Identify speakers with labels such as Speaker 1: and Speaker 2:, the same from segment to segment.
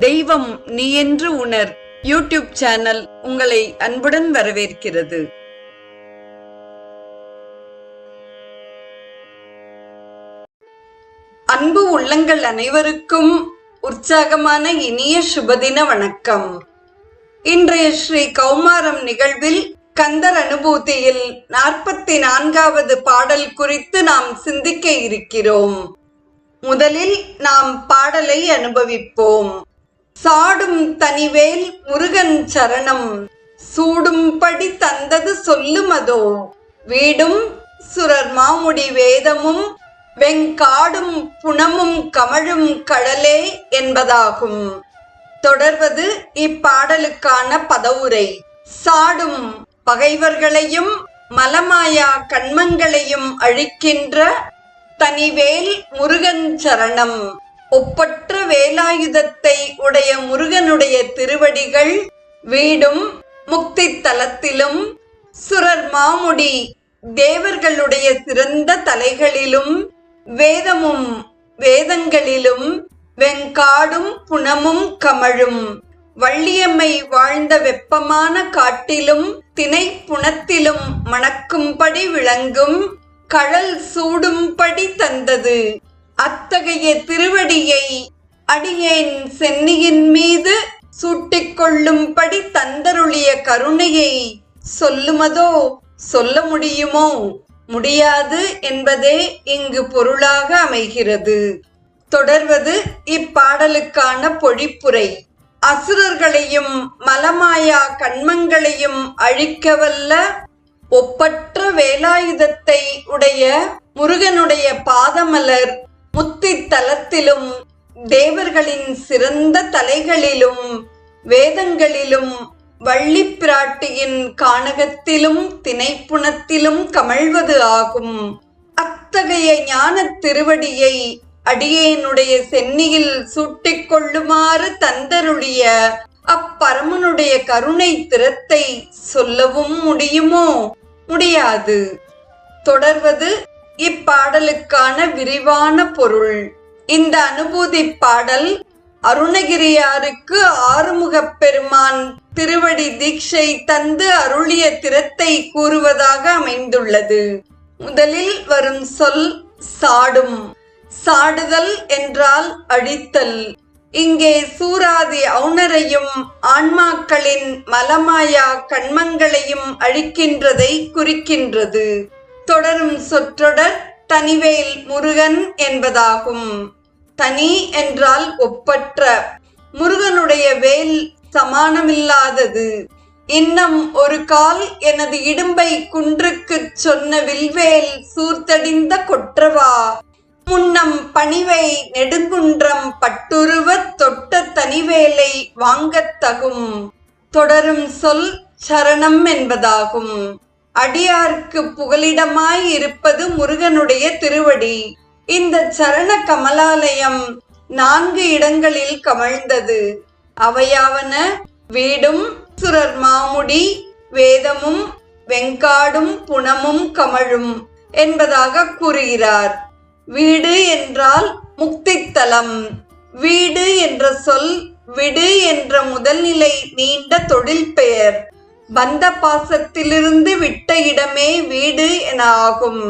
Speaker 1: தெய்வம் நீ என்று உணர் யூடியூப் சேனல் உங்களை அன்புடன் வரவேற்கிறது. அன்பு உள்ளங்கள் அனைவருக்கும் உற்சாகமான இனிய சுபதின வணக்கம். இன்றைய ஸ்ரீ கௌமாரம் நிகழ்வில் கந்தர் அனுபூதியில் 44வது பாடல் குறித்து நாம் சிந்திக்க இருக்கிறோம். முதலில் நாம் பாடலை அனுபவிப்போம். சாடும் தனிவேல் முருகன் சரணம், சூடும்படி தந்தது சொல்லுமதோ, வீடும் சுரர் மாமுடி வேதமும் வெங்காடும் புனமும் கமழும் கடலே என்பதாகும். தொடர்வது இப்பாடலுக்கான பதவுரை. சாடும் பகைவர்களையும் மலமாயா கண்மங்களையும் அழிக்கின்ற தனிவேல் முருகன் சரணம். ஒப்பற்ற வேலாயுதத்தை உடைய முருகனுடைய திருவடிகள் வீடும் முக்தி தலத்திலும் சுரர் மாமுடி தேவர்களுடைய சிறந்த தலைகளிலும் வேதமும் வேதங்களிலும் வெங்காடும் புனமும் கமழும் வள்ளியம்மை வாழ்ந்த வெப்பமான காட்டிலும் தினை புனத்திலும் மணக்கும்படி விளங்கும் கழல் சூடும்படி தந்தது. அத்தகைய திருவடியை அடியேன் சென்னியின் மீது சூட்டிக்கொள்ளும்படி தந்தருளிய கருணையை சொல்லுமதோ, சொல்ல முடியுமோ? முடியாது என்பதே இங்கு பொருளாக அமைகிறது. தொடர்வது இப்பாடலுக்கான பொழிப்புரை. அசுரர்களையும் மலமாயா கண்மங்களையும் அழிக்கவல்ல ஒப்பற்ற வேலாயுதத்தை உடைய முருகனுடைய பாதமலர் முத்தி தலத்திலும் தேவர்களின் சிறந்த தலைகளிலும் வேதங்களிலும் வள்ளி பிராட்டியின் கானகத்திலும் திணைப்புணத்திலும் கமழ்வது ஆகும். அத்தகைய ஞான திருவடியை அடியேனுடைய சென்னியில் சூட்டிக்கொள்ளுமாறு தந்தருளிய அப்பரமனுடைய கருணை திறத்தை சொல்லவும் முடியுமோ? முடியாது. தொடர்வது இப்பாடலுக்கான விரிவான பொருள். இந்த அனுபூதி பாடல் அருணகிரியாருக்கு ஆறுமுகப் பெருமான் திருவடி தீட்சை தந்து அருளிய திறத்தை கூறுவதாக அமைந்துள்ளது. முதலில் வரும் சொல் சாடும். சாடுதல் என்றால் அழித்தல். இங்கே சூராதி ஔனரையும் ஆன்மாக்களின் மலமாயா கண்மங்களையும் அழிக்கின்றதை குறிக்கின்றது. தொடரும் சொற்றொடர் தனிவேல் முருகன் என்பதாகும். தனி என்றால் ஒப்பற்ற. முருகனுடைய வேல் சமானமில்லாதது. இன்னும் ஒரு கால் எனது இடும்பை குன்றுக்குச் சொன்ன வில்வேல் சூர்த்தடிந்த கொற்றவா, முன்னம் பணிவை நெடுங்குன்றம் பட்டுருவத் தொட்ட தனிவேலை வாங்கத் தகும். தொடரும் சொல் சரணம் என்பதாகும். அடியார்க்கு புகலிடமாய் இருப்பது முருகனுடைய திருவடி. இந்த சரண கமலாலயம் 4 இடங்களில் கமழ்ந்தது. அவையாவன வீடும் சுரர் மாமுடி வேதமும் வெங்காடும் புனமும் கமழும் என்பதாக கூறுகிறார். வீடு என்றால் முக்தித்தலம். வீடு என்ற சொல் விடு என்ற முதல்நிலை நீண்ட தொழில் பெயர். பந்த பாசத்திலிருந்து விட்ட இடமே வீடு என ஆகும்.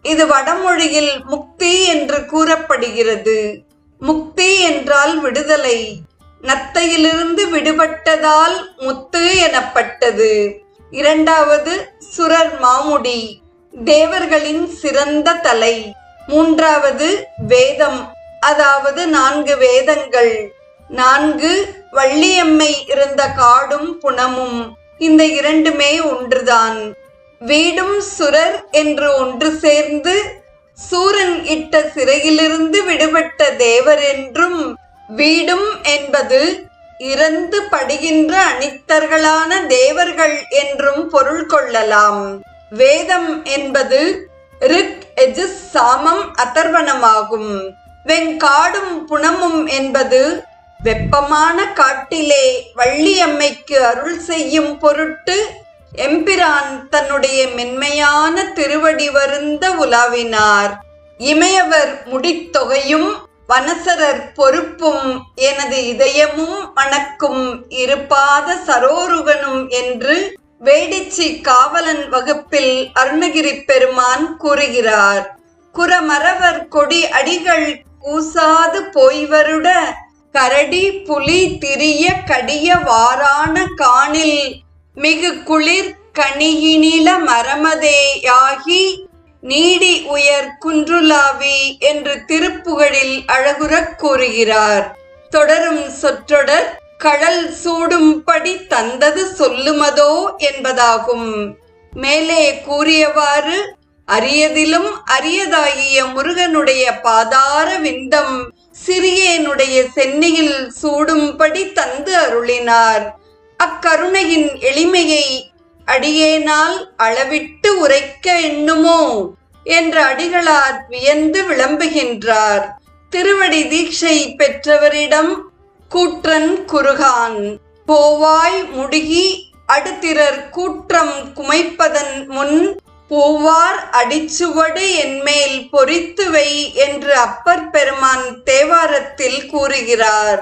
Speaker 1: இது வடமொழியில் முக்தி என்று கூறப்படுகிறது. முக்தி என்றால் விடுதலை. நத்தையிலிருந்து விடுபட்டதால் முத்து எனப்பட்டது. இரண்டாவது சுரர் மாமுடி, தேவர்களின் சிறந்த தலை. மூன்றாவது வேதம், அதாவது 4 வேதங்கள். 4 வள்ளியம்மை இருந்த காடும் புனமும். இந்த இரண்டுமே ஒன்றுதான். வீடும் சுரர் என்று ஒன்று சேர்ந்து சூரன் இட்ட சிறையிலிருந்து விடுபட்ட தேவர் என்றும், வீடும் என்பது இறந்து படுகின்ற அனித்தர்களான தேவர்கள் என்றும் பொருள் கொள்ளலாம். வேதம் என்பது ரிக் எஜுஸ் சாமம் அதர்வனமாகும். வெங்காடும் புனமும் என்பது வெப்பமான காட்டிலே வள்ளியம்மைக்கு அருள் செய்யும் பொருட்டு எம்பிரான் தன்னுடைய மென்மையான திருவடி வருந்த உலாவினார். இமையவர் முடித்தொகையும் வனசரர் பொறுப்பும் எனது இதயமும் மணக்கும் இருபாத சரோருகனும் என்று வேடிச்சி காவலன் வகுப்பில் அருணகிரி பெருமான் கூறுகிறார். குறமறவர் கொடி அடிகள் கூசாது போய்வருட கரடி புலி திரிய கடிய வாரான காணில் மிகு குளிர் கனியினில மரமதேயாகி நீடி உயர் குன்றுலாவி என்று திருப்புகழில் அழகுறக் கூறுகிறார். தொடரும் சொற்றொடர் கடல் சூடும்படி தந்தது சொல்லுமதோ என்பதாகும். மேலே கூறியவாறு அரியதிலும் அரியதாகிய முருகனுடைய பாதார விந்தம் சிறியேனுடைய சென்னியில் சூடும்படி தந்து அருளினார். அக்கருணையின் எளிமையை அடியேனால் அளவிட்டு உரைக்க எண்ணுமோ என்று அடிகளார் வியந்து விளம்புகின்றார். திருவடி தீட்சை பெற்றவரிடம் கூற்றன் குறுகான் போவாய் முடுகி அடுத்திரர் கூற்றம் குமைப்பதன் முன் பூவார் அடிச்சுவடு என்மேல் பொறித்துவை என்று அப்பர் பெருமான் தேவாரத்தில் கூறுகிறார்.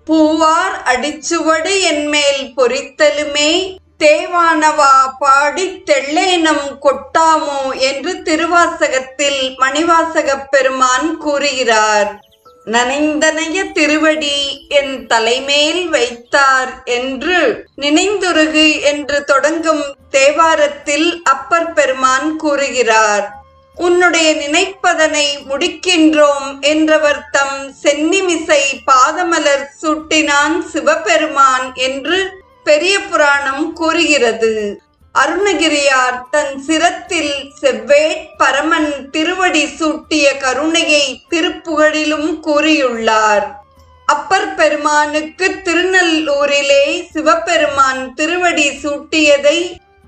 Speaker 1: பூவார் அடிச்சுவடு என்மேல் பொறித்தலுமே தேவானவா பாடி தெள்ளேனம் கொட்டாமோ என்று திருவாசகத்தில் மணிவாசகப் பெருமான் கூறுகிறார். நனைந்தனைய திருவடி என் தலைமேல் வைத்தார் என்று நினைந்துருகு என்று தொடங்கும் தேவாரத்தில் அப்பர் பெருமான் கூறுகிறார். உன்னுடைய நினைப்பதனை முடிக்கின்றோம் என்றவர் தம் சென்னிமிசை பாதமலர் சூட்டினான் சிவபெருமான் என்று பெரிய புராணம் கூறுகிறது. அருணகிரியார் தன் சிரத்தில் செவ்வேட் பரமன் திருவடி சூட்டிய கருணையை திருப்புகழிலும் கூறியுள்ளார். அப்பர் பெருமானுக்கு திருநல்லூரிலே சிவபெருமான் திருவடி சூட்டியதை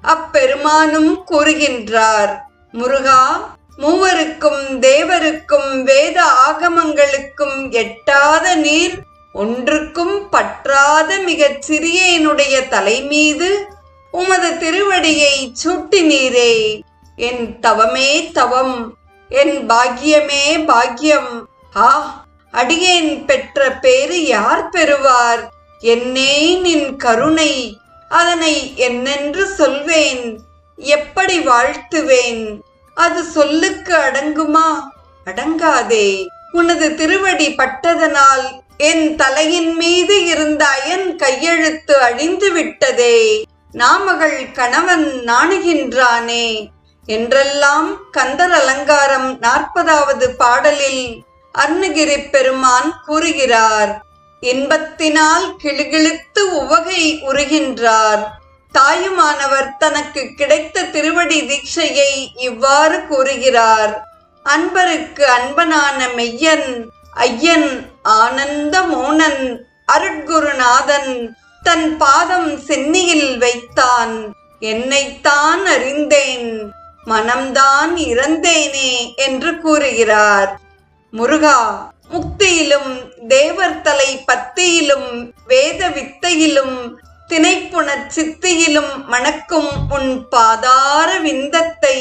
Speaker 1: அப்பெருமானும் கூறுகின்றார். முருகா, மூவருக்கும் தேவருக்கும் வேத ஆகமங்களுக்கும் எட்டாத நீர் ஒன்றுக்கும் பற்றாத மிகச் சிறியனுடைய தலைமீது உமது திருவடியை சூட்டினீரே. என் தவமே தவம், என் பாக்கியமே பாக்கியம். ஆ, அடியேன் பெற்ற பேரு யார் பெறுவார்? என்னே நின் கருணை, அதனை என்னென்று சொல்வேன்? எப்படி வாழ்த்துவேன்? அது சொல்லுக்கு அடங்குமா? அடங்காதே. உனது திருவடி பட்டதனால் என் தலையின் மீது இருந்த அயன் கையெழுத்து அழிந்து விட்டதே. நாமகள் கணவன் நாணுகின்றானே என்றெல்லாம் கந்தர் அலங்காரம் 40வது பாடலில் அருணகிரி பெருமான் கூறுகிறார். இன்பத்தினால் கிளுகிழுத்து உவகை உருகின்றார். தாயுமானவர் தனக்கு கிடைத்த திருவடி தீட்சையை இவ்வாறு கூறுகிறார். அன்பருக்கு அன்பனான மெய்யன் ஐயன் ஆனந்த மோனன் அருட்குருநாதன் தன் பாதம் சென்னியில் வைத்தான். என்னைத்தான் அறிந்தேன், மனம்தான் இறந்தேனே என்று கூறுகிறார். முருகா, முக்தியிலும் தேவர் தலை பத்தியிலும் வேத வித்தையிலும் திணைப்புணர் சித்தியிலும் மணக்கும் உன் பாதார விந்தத்தை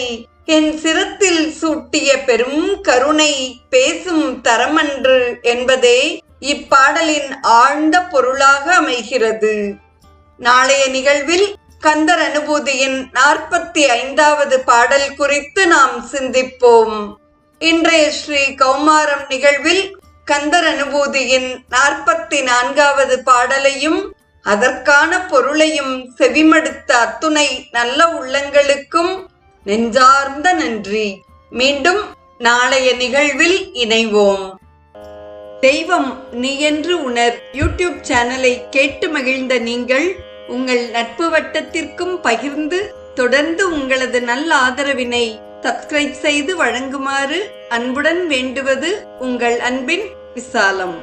Speaker 1: என் சிரத்தில் சூட்டிய பெரும் கருணை பேசும் தரமன்று என்பதே இப்பாடலின் ஆழ்ந்த பொருளாக அமைகிறது. நாளைய நிகழ்வில் கந்தர் அனுபூதியின் 45வது பாடல் குறித்து நாம் சிந்திப்போம். இன்றைய ஸ்ரீ கௌமாரம் நிகழ்வில் கந்தர் அனுபூதியின் 44வது பாடலையும் அதற்கான பொருளையும் செவிமடுத்த அத்துணை நல்ல உள்ளங்களுக்கும் நெஞ்சார்ந்த நன்றி. மீண்டும் நாளைய நிகழ்வில் இணைவோம். தெய்வம் நீ என்று உணர் யூடியூப் சேனலை கேட்டு மகிழ்ந்த நீங்கள் உங்கள் நட்பு வட்டத்திற்கும் பகிர்ந்து தொடர்ந்து உங்களது நல்ல ஆதரவினை சப்ஸ்கிரைப் செய்து வழங்குமாறு அன்புடன் வேண்டுவது உங்கள் அன்பின் விசாலம்.